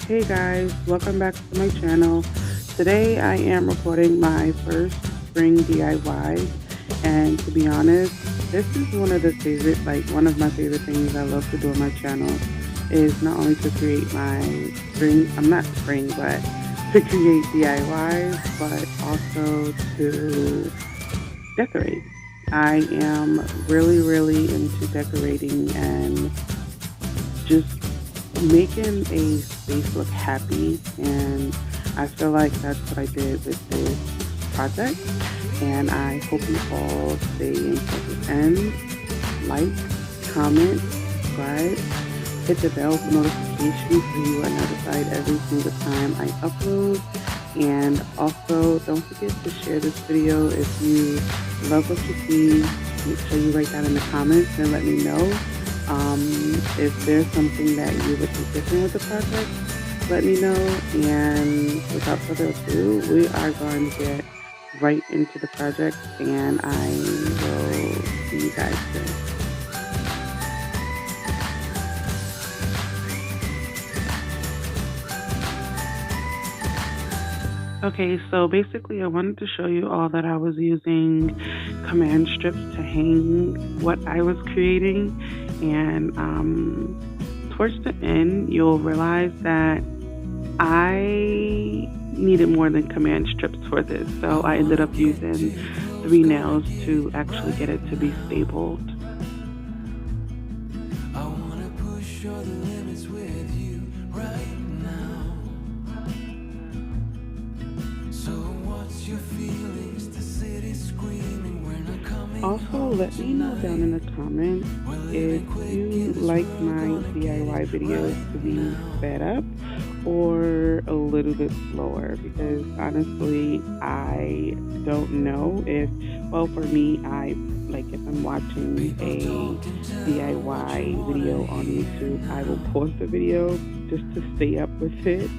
Hey guys, welcome back to my channel. Today I am recording my first spring DIY, and to be honest, this is one of my favorite things I love to do on my channel is not only to create my not spring, but to create DIYs, but also to decorate. I am really into decorating and just making a space look happy, and I feel like that's what I did with this project, and I hope you all stay until the end. Like, comment, subscribe, hit the bell for notifications so you are notified every single time I upload. And also, don't forget to share this video if you love what you see. Make sure you write down in the comments and let me know. If there's something that you would do different with the project, let me know. And without further ado, we are going to get right into the project, and I will see you guys soon. Okay, so basically I wanted to show you all that I was using command strips to hang what I was creating, and towards the end you'll realize that I needed more than command strips for this, so I ended up using 3 nails to actually get it to be stapled. I wanna push all the limits with you right now. So what's your feelings? The city's screaming, we're not coming. Also, let me know down in the comments if you like my DIY videos to be sped up or a little bit slower, because honestly I don't know if, well, for me, I like, if I'm watching a DIY video on YouTube, I will pause the video just to stay up with it.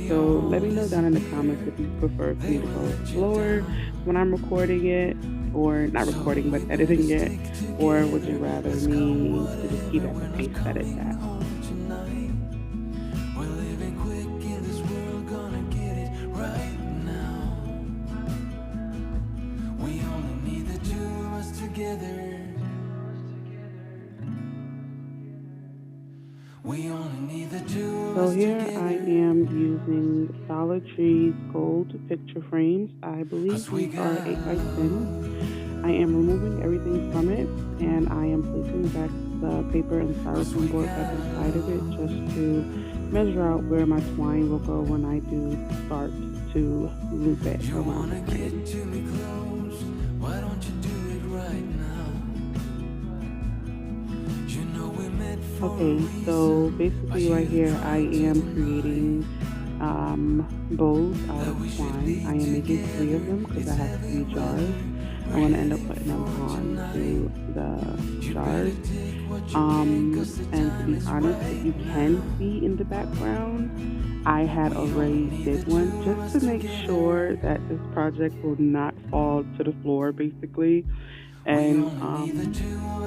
So let me know down in the comments if you prefer for me to go slower when I'm recording it, or not recording but editing it, or would you rather me to just keep at the pace that it's at. So here I am using Dollar Tree's gold picture frames. I believe these are 8x10. I am removing everything from it, and I am placing back the paper and styrofoam board back inside of it just to measure out where my twine will go when I do start to loop it around the frame. Okay, so basically right here I am creating bows out of twine. I am making 3 of them because I have 3 jars. I want to end up putting them on to the jars. And to be honest, if you can see in the background, I had already did one just to make sure that this project will not fall to the floor, basically. And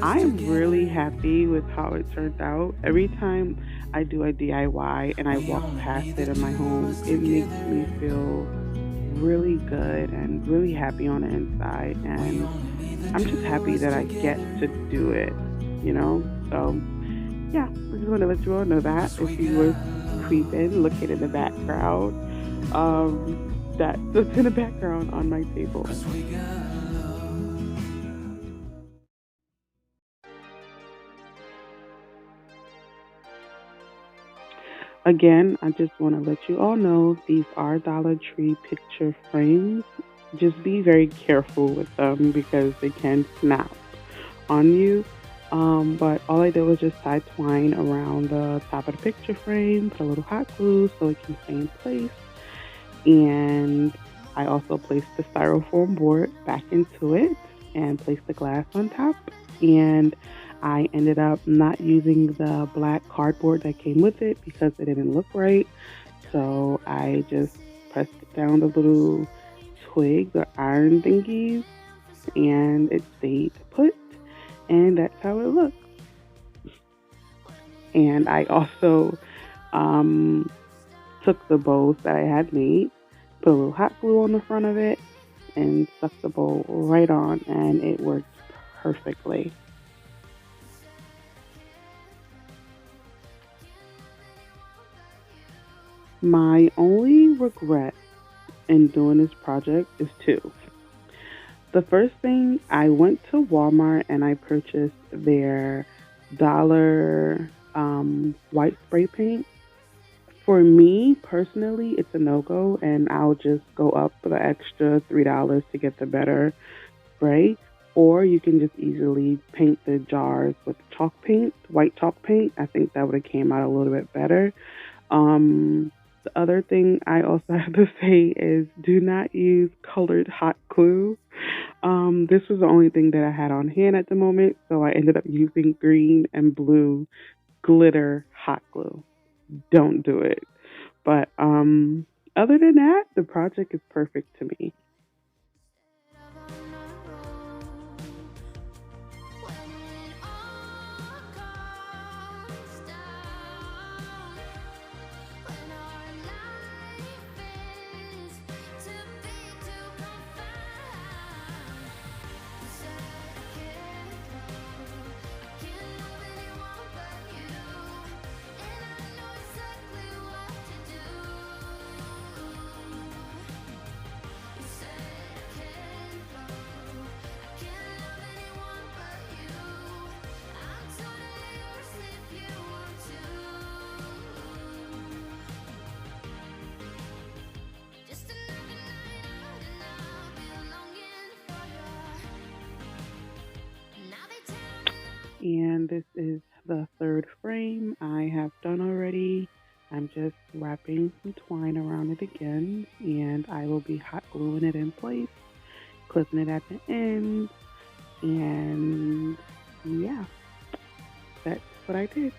I am really happy with how it turned out. Every time I do a DIY and I walk past it in my home, it makes me feel really good and really happy on the inside. And I'm just happy that I get to do it, you know? So, yeah, I just want to let you all know that if you were creeping, looking in the background, that's in the background on my table. Again, I just want to let you all know these are Dollar Tree picture frames. Just be very careful with them because they can snap on you. But all I did was just tie twine around the top of the picture frame, put a little hot glue so it can stay in place. And I also placed the styrofoam board back into it and placed the glass on top. And I ended up not using the black cardboard that came with it because it didn't look right. So I just pressed down the little twigs or iron thingies, and it stayed put. And that's how it looks. And I also took the bows that I had made, put a little hot glue on the front of it, and stuck the bow right on, and it worked perfectly. My only regret in doing this project is two. The first thing, I went to Walmart and I purchased their dollar white spray paint. For me personally, it's a no go, and I'll just go up for the extra $3 to get the better spray. Or you can just easily paint the jars with chalk paint, white chalk paint. I think that would have came out a little bit better. The other thing I also have to say is do not use colored hot glue. This was the only thing that I had on hand at the moment, so I ended up using green and blue glitter hot glue. Don't do it. But other than that, the project is perfect to me. And this is the third frame I have done already. I'm just wrapping some twine around it again, and I will be hot gluing it in place, clipping it at the end, and yeah, that's what I did.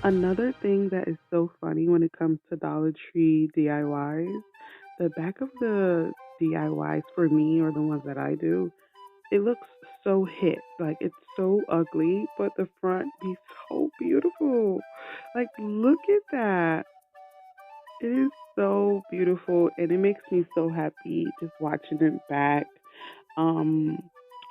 Another thing that is so funny when it comes to Dollar Tree DIYs, the back of the DIYs for me, or the ones that I do, it looks so hit. Like it's so ugly, but the front be so beautiful. Like look at that. It is so beautiful and it makes me so happy just watching it back. Um,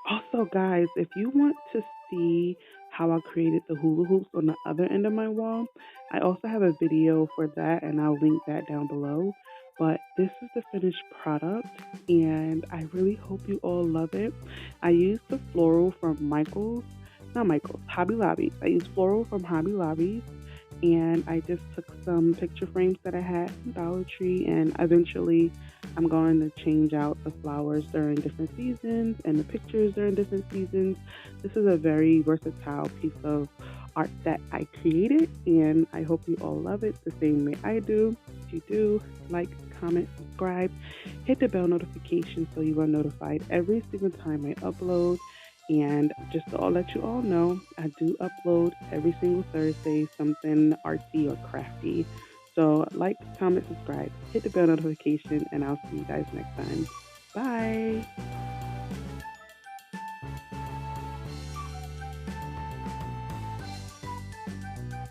Also, guys, if you want to see how I created the hula hoops on the other end of my wall, I also have a video for that and I'll link that down below. But this is the finished product and I really hope you all love it. I used the floral from not Michael's, Hobby Lobby. I used floral from Hobby Lobby and I just took some picture frames that I had from Dollar Tree, and eventually I'm going to change out the flowers during different seasons and the pictures during different seasons. This is a very versatile piece of art that I created, and I hope you all love it the same way I do. If you do, like, comment, subscribe, hit the bell notification so you are notified every single time I upload. And just to all let you all know, I do upload every single Thursday something artsy or crafty. So, like, comment, subscribe, hit the bell notification, and I'll see you guys next time. Bye.